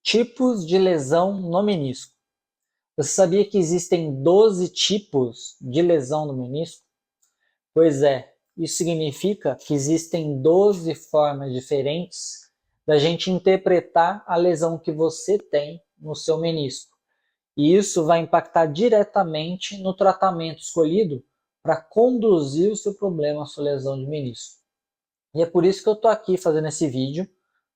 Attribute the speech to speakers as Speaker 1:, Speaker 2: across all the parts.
Speaker 1: Tipos de lesão no menisco. Você sabia que existem 12 tipos de lesão no menisco? Pois é, isso significa que existem 12 formas diferentes da gente interpretar a lesão que você tem no seu menisco. E isso vai impactar diretamente no tratamento escolhido para conduzir o seu problema, a sua lesão de menisco. E é por isso que eu estou aqui fazendo esse vídeo,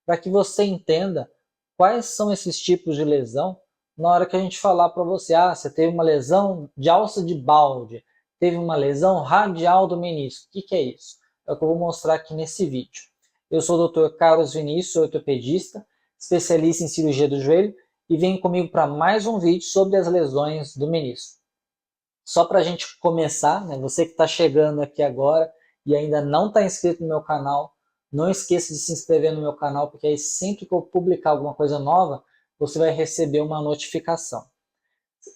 Speaker 1: para que você entenda quais são esses tipos de lesão na hora que a gente falar para você, você teve uma lesão de alça de balde, teve uma lesão radial do menisco. O que é isso? É o que eu vou mostrar aqui nesse vídeo. Eu sou o Dr. Carlos Vinícius, ortopedista, especialista em cirurgia do joelho, e venho comigo para mais um vídeo sobre as lesões do menisco. Só para a gente começar, né, você que está chegando aqui agora e ainda não está inscrito no meu canal, não esqueça de se inscrever no meu canal, porque aí sempre que eu publicar alguma coisa nova, você vai receber uma notificação.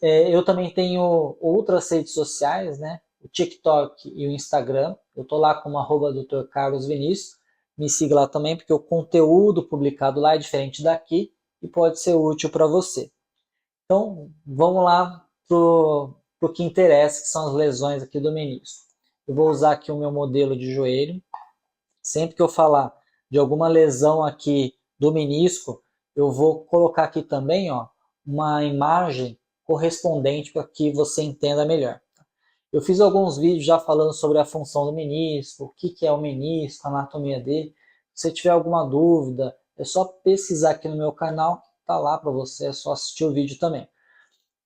Speaker 1: Eu também tenho outras redes sociais, né? O TikTok e o Instagram. Eu estou lá como @Dr. Carlos Vinícius. Me siga lá também, porque o conteúdo publicado lá é diferente daqui e pode ser útil para você. Então, vamos lá para o que interessa, que são as lesões aqui do menisco. Eu vou usar aqui o meu modelo de joelho. Sempre que eu falar de alguma lesão aqui do menisco, eu vou colocar aqui também uma imagem correspondente para que você entenda melhor. Eu fiz alguns vídeos já falando sobre a função do menisco, o que é o menisco, a anatomia dele. Se você tiver alguma dúvida, é só pesquisar aqui no meu canal, está lá para você, é só assistir o vídeo também.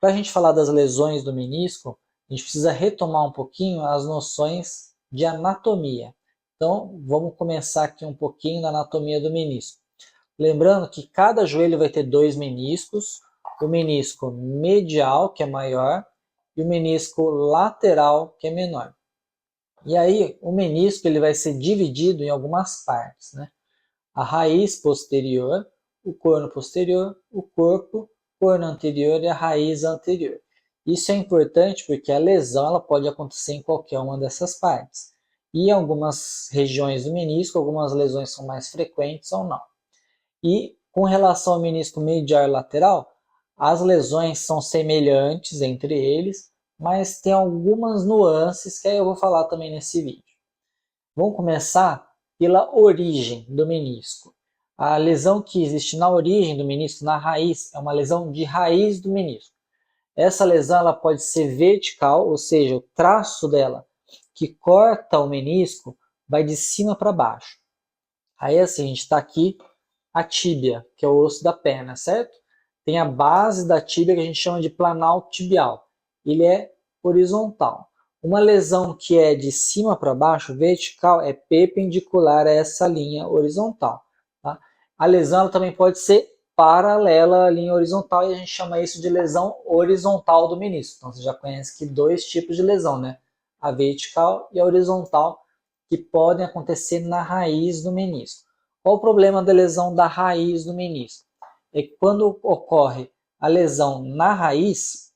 Speaker 1: Para a gente falar das lesões do menisco, a gente precisa retomar um pouquinho as noções de anatomia. Então, vamos começar aqui um pouquinho da anatomia do menisco. Lembrando que cada joelho vai ter dois meniscos, o menisco medial, que é maior, e o menisco lateral, que é menor. E aí, o menisco ele vai ser dividido em algumas partes, né? A raiz posterior, o corno posterior, o corno anterior e a raiz anterior. Isso é importante porque a lesão ela pode acontecer em qualquer uma dessas partes. E em algumas regiões do menisco, algumas lesões são mais frequentes ou não. E com relação ao menisco medial e lateral, as lesões são semelhantes entre eles, mas tem algumas nuances que aí eu vou falar também nesse vídeo. Vamos começar pela origem do menisco. A lesão que existe na origem do menisco, na raiz, é uma lesão de raiz do menisco. Essa lesão ela pode ser vertical, ou seja, o traço dela que corta o menisco vai de cima para baixo. Aí assim, a gente está aqui a tíbia, que é o osso da perna, certo? Tem a base da tíbia que a gente chama de planal tibial. Ele é horizontal. Uma lesão que é de cima para baixo, vertical, é perpendicular a essa linha horizontal. Tá? A lesão ela também pode ser paralela à linha horizontal e a gente chama isso de lesão horizontal do menisco. Então você já conhece que dois tipos de lesão, né? A vertical e a horizontal, que podem acontecer na raiz do menisco. Qual o problema da lesão da raiz do menisco? É que quando ocorre a lesão na raiz,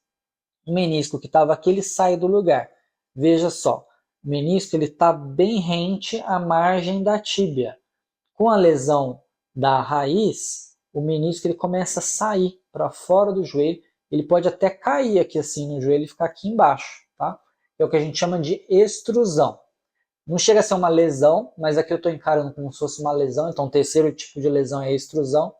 Speaker 1: o menisco que estava aqui ele sai do lugar. Veja só, o menisco está bem rente à margem da tíbia. Com a lesão da raiz, o menisco ele começa a sair para fora do joelho. Ele pode até cair aqui assim no joelho e ficar aqui embaixo. Tá? É o que a gente chama de extrusão. Não chega a ser uma lesão, mas aqui eu estou encarando como se fosse uma lesão. Então o terceiro tipo de lesão é a extrusão.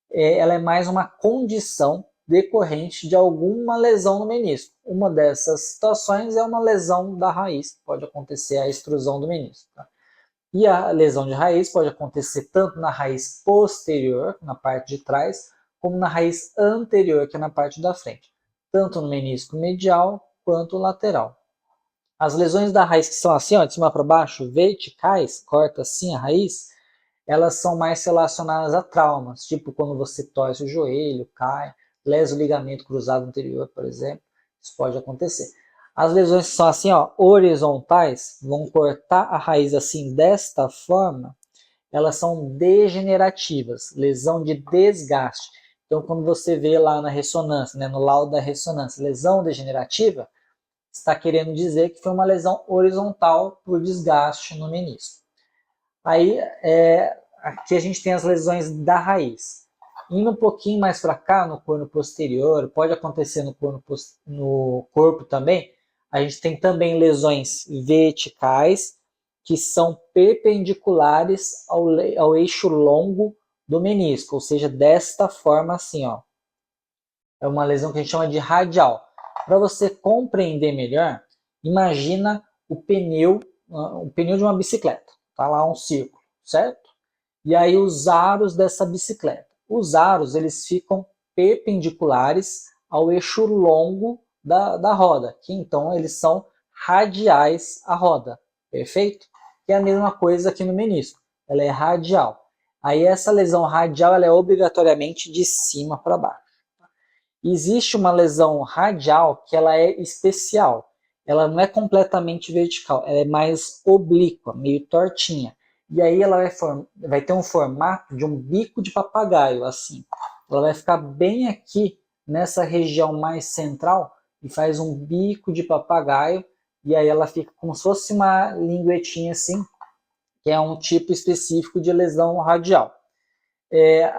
Speaker 1: Ela é mais uma condição decorrente de alguma lesão no menisco. Uma dessas situações é uma lesão da raiz, pode acontecer a extrusão do menisco. Tá? E a lesão de raiz pode acontecer tanto na raiz posterior, na parte de trás, como na raiz anterior, que é na parte da frente. Tanto no menisco medial quanto lateral. As lesões da raiz que são assim, de cima para baixo, verticais, corta assim a raiz, elas são mais relacionadas a traumas, tipo quando você torce o joelho, cai, lesa o ligamento cruzado anterior, por exemplo, isso pode acontecer. As lesões que são assim, horizontais, vão cortar a raiz assim, desta forma, elas são degenerativas, lesão de desgaste. Então, quando você vê lá na ressonância, no laudo da ressonância, lesão degenerativa, está querendo dizer que foi uma lesão horizontal por desgaste no menisco. Aí, aqui a gente tem as lesões da raiz. Indo um pouquinho mais para cá, no corno posterior, pode acontecer no corpo também, a gente tem também lesões verticais, que são perpendiculares ao eixo longo do menisco, ou seja, desta forma assim, ó. É uma lesão que a gente chama de radial. Para você compreender melhor, imagina o pneu de uma bicicleta. Tá lá um círculo, certo? E aí os aros dessa bicicleta. Os aros eles ficam perpendiculares ao eixo longo da roda, que então eles são radiais à roda, perfeito? Que é a mesma coisa aqui no menisco, ela é radial. Aí essa lesão radial ela é obrigatoriamente de cima para baixo. Existe uma lesão radial que ela é especial. Ela não é completamente vertical, ela é mais oblíqua, meio tortinha. E aí ela vai ter um formato de um bico de papagaio, assim. Ela vai ficar bem aqui, nessa região mais central, e faz um bico de papagaio, e aí ela fica como se fosse uma linguetinha assim, que é um tipo específico de lesão radial.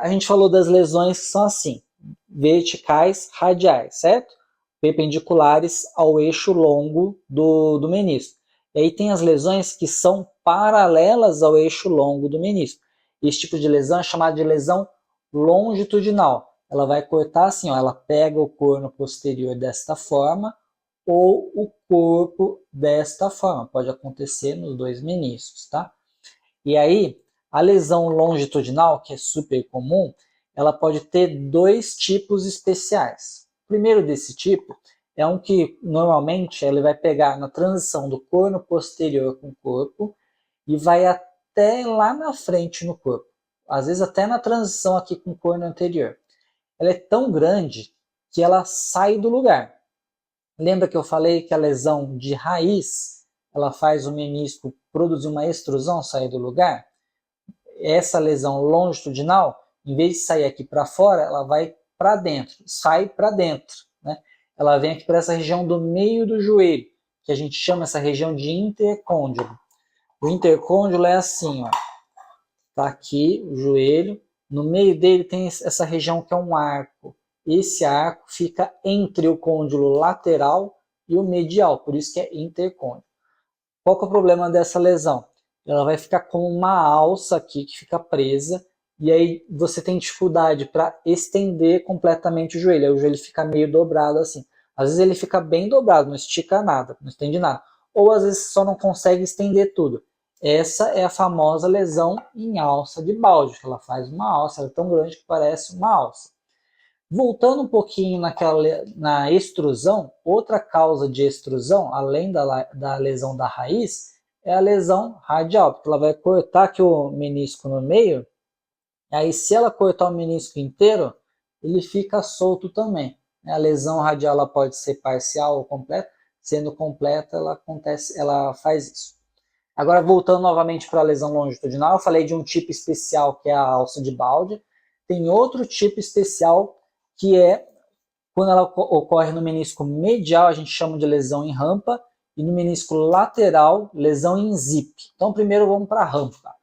Speaker 1: A gente falou das lesões que são assim, verticais, radiais, certo? Perpendiculares ao eixo longo do menisco. E aí tem as lesões que são paralelas ao eixo longo do menisco. Esse tipo de lesão é chamada de lesão longitudinal. Ela vai cortar assim, ó, ela pega o corno posterior desta forma ou o corpo desta forma. Pode acontecer nos dois meniscos, tá? E aí, a lesão longitudinal, que é super comum, ela pode ter dois tipos especiais. O primeiro desse tipo é um que normalmente ele vai pegar na transição do corno posterior com o corpo e vai até lá na frente no corpo. Às vezes até na transição aqui com o corno anterior. Ela é tão grande que ela sai do lugar. Lembra que eu falei que a lesão de raiz, ela faz o menisco produzir uma extrusão, sair do lugar? Essa lesão longitudinal, em vez de sair aqui para fora, ela vai para dentro, sai para dentro, né? Ela vem aqui para essa região do meio do joelho, que a gente chama essa região de intercôndilo. O intercôndilo é assim, ó. Tá aqui o joelho, no meio dele tem essa região que é um arco. Esse arco fica entre o côndilo lateral e o medial, por isso que é intercôndilo. Qual que é o problema dessa lesão? Ela vai ficar com uma alça aqui que fica presa, e aí você tem dificuldade para estender completamente o joelho. Aí o joelho fica meio dobrado assim. Às vezes ele fica bem dobrado, não estica nada, não estende nada. Ou às vezes só não consegue estender tudo. Essa é a famosa lesão em alça de balde. Ela faz uma alça, ela é tão grande que parece uma alça. Voltando um pouquinho na extrusão, outra causa de extrusão, além da lesão da raiz, é a lesão radial, porque ela vai cortar aqui o menisco no meio, e aí se ela cortar o menisco inteiro, ele fica solto também. A lesão radial ela pode ser parcial ou completa, sendo completa ela faz isso. Agora voltando novamente para a lesão longitudinal, eu falei de um tipo especial que é a alça de balde, tem outro tipo especial que é quando ela ocorre no menisco medial, a gente chama de lesão em rampa, e no menisco lateral, lesão em zip. Então, primeiro vamos para a rampa.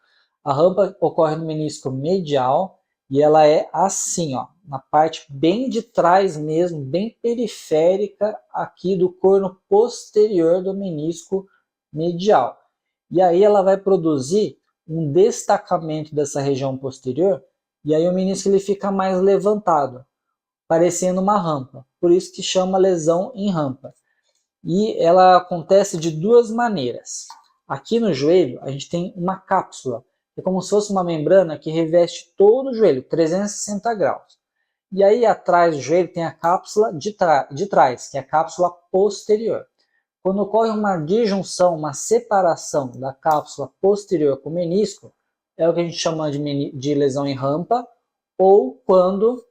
Speaker 1: A rampa ocorre no menisco medial e ela é assim, ó, na parte bem de trás mesmo, bem periférica aqui do corno posterior do menisco medial. E aí ela vai produzir um destacamento dessa região posterior, e aí o menisco ele fica mais levantado, parecendo uma rampa. Por isso que chama lesão em rampa. E ela acontece de duas maneiras. Aqui no joelho, a gente tem uma cápsula. É como se fosse uma membrana que reveste todo o joelho, 360 graus. E aí atrás do joelho tem a cápsula de trás, que é a cápsula posterior. Quando ocorre uma disjunção, uma separação da cápsula posterior com o menisco, é o que a gente chama de lesão em rampa, ou quando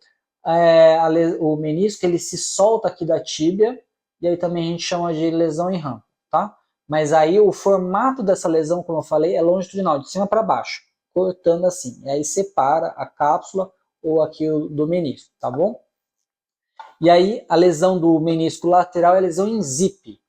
Speaker 1: o menisco ele se solta aqui da tíbia, e aí também a gente chama de lesão em rampa, tá? Mas aí o formato dessa lesão, como eu falei, é longitudinal, de cima para baixo, cortando assim. E aí separa a cápsula ou aqui do menisco, tá bom? E aí a lesão do menisco lateral é a lesão em zip.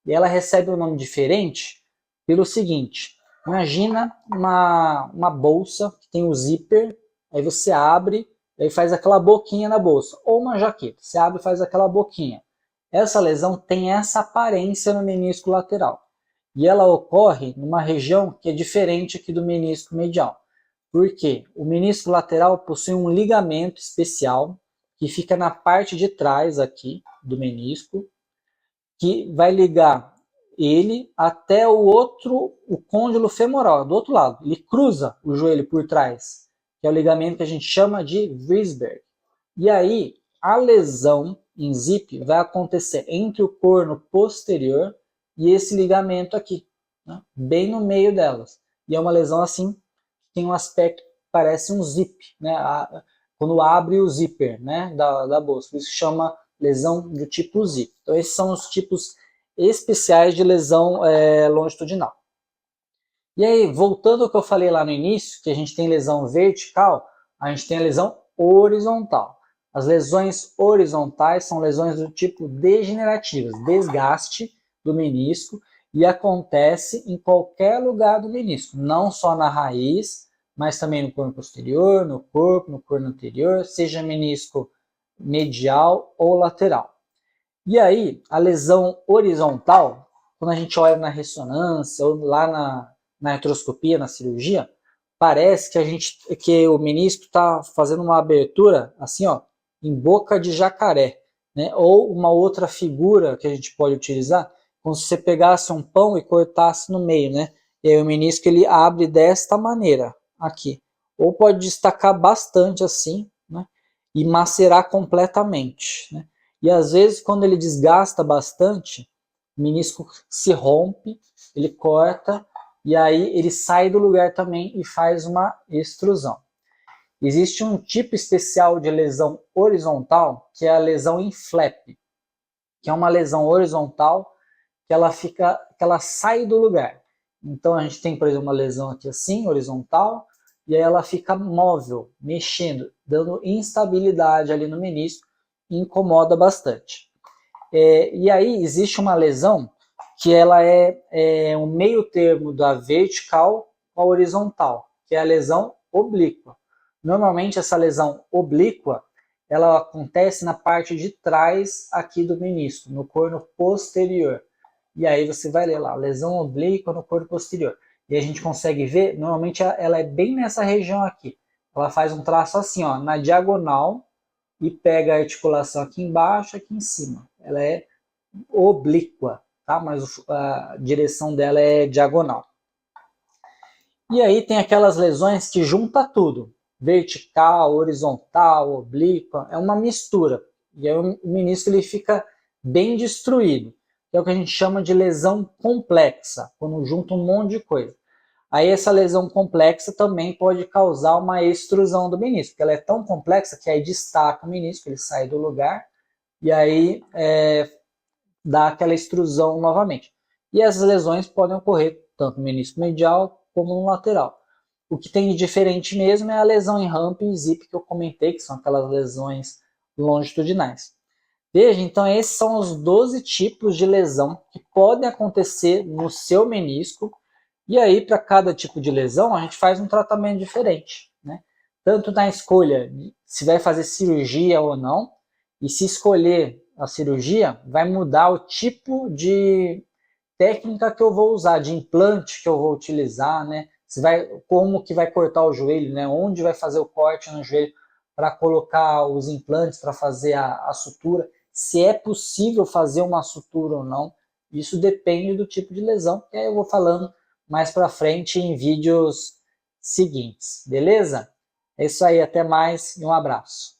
Speaker 1: E ela recebe um nome diferente pelo seguinte: imagina uma bolsa que tem o zíper, aí você abre e aí faz aquela boquinha na bolsa, ou uma jaqueta, você abre e faz aquela boquinha. Essa lesão tem essa aparência no menisco lateral. E ela ocorre numa região que é diferente aqui do menisco medial. Por quê? O menisco lateral possui um ligamento especial que fica na parte de trás aqui do menisco, que vai ligar ele até o côndilo femoral, do outro lado. Ele cruza o joelho por trás, que é o ligamento que a gente chama de Weisberg. E aí, a lesão em zip vai acontecer entre o corno posterior e esse ligamento aqui, né? Bem no meio delas. E é uma lesão assim, que tem um aspecto que parece um zip, né? Quando abre o zíper, né, da bolsa. Por isso chama lesão do tipo zip. Então esses são os tipos especiais de lesão longitudinal. E aí, voltando ao que eu falei lá no início, que a gente tem lesão vertical, a gente tem a lesão horizontal. As lesões horizontais são lesões do tipo degenerativas, desgaste do menisco, e acontece em qualquer lugar do menisco, não só na raiz, mas também no corno posterior, no corno anterior, seja menisco medial ou lateral. E aí, a lesão horizontal, quando a gente olha na ressonância ou lá na artroscopia, na cirurgia, parece que o menisco está fazendo uma abertura assim, ó, em boca de jacaré, né? Ou uma outra figura que a gente pode utilizar, como se você pegasse um pão e cortasse no meio, né? E aí o menisco ele abre desta maneira, aqui. Ou pode destacar bastante assim, né? E macerar completamente, né? E às vezes, quando ele desgasta bastante, o menisco se rompe, ele corta, e aí ele sai do lugar também e faz uma extrusão. Existe um tipo especial de lesão horizontal, que é a lesão em flap, que é uma lesão horizontal que ela sai do lugar. Então a gente tem, por exemplo, uma lesão aqui assim, horizontal, e aí ela fica móvel, mexendo, dando instabilidade ali no menisco, e incomoda bastante. E aí existe uma lesão que ela é um meio termo da vertical com a horizontal, que é a lesão oblíqua. Normalmente essa lesão oblíqua ela acontece na parte de trás aqui do menisco, no corno posterior. E aí você vai ler lá, lesão oblíqua no corno posterior. E a gente consegue ver, normalmente ela é bem nessa região aqui. Ela faz um traço assim, ó, na diagonal, e pega a articulação aqui embaixo, aqui em cima. Ela é oblíqua, tá? Mas a direção dela é diagonal. E aí tem aquelas lesões que junta tudo, vertical, horizontal, oblíqua, é uma mistura. E aí o menisco ele fica bem destruído. É o que a gente chama de lesão complexa, quando junta um monte de coisa. Aí essa lesão complexa também pode causar uma extrusão do menisco, porque ela é tão complexa que aí destaca o menisco, ele sai do lugar e aí dá aquela extrusão novamente. E as lesões podem ocorrer tanto no menisco medial como no lateral. O que tem de diferente mesmo é a lesão em ramp e zip que eu comentei, que são aquelas lesões longitudinais. Veja, então esses são os 12 tipos de lesão que podem acontecer no seu menisco. E aí, para cada tipo de lesão, a gente faz um tratamento diferente, né? Tanto na escolha se vai fazer cirurgia ou não, e se escolher a cirurgia, vai mudar o tipo de técnica que eu vou usar, de implante que eu vou utilizar, né? Como que vai cortar o joelho, né? Onde vai fazer o corte no joelho para colocar os implantes, para fazer a sutura, se é possível fazer uma sutura ou não. Isso depende do tipo de lesão, que aí eu vou falando mais para frente em vídeos seguintes, beleza? É isso aí, até mais e um abraço.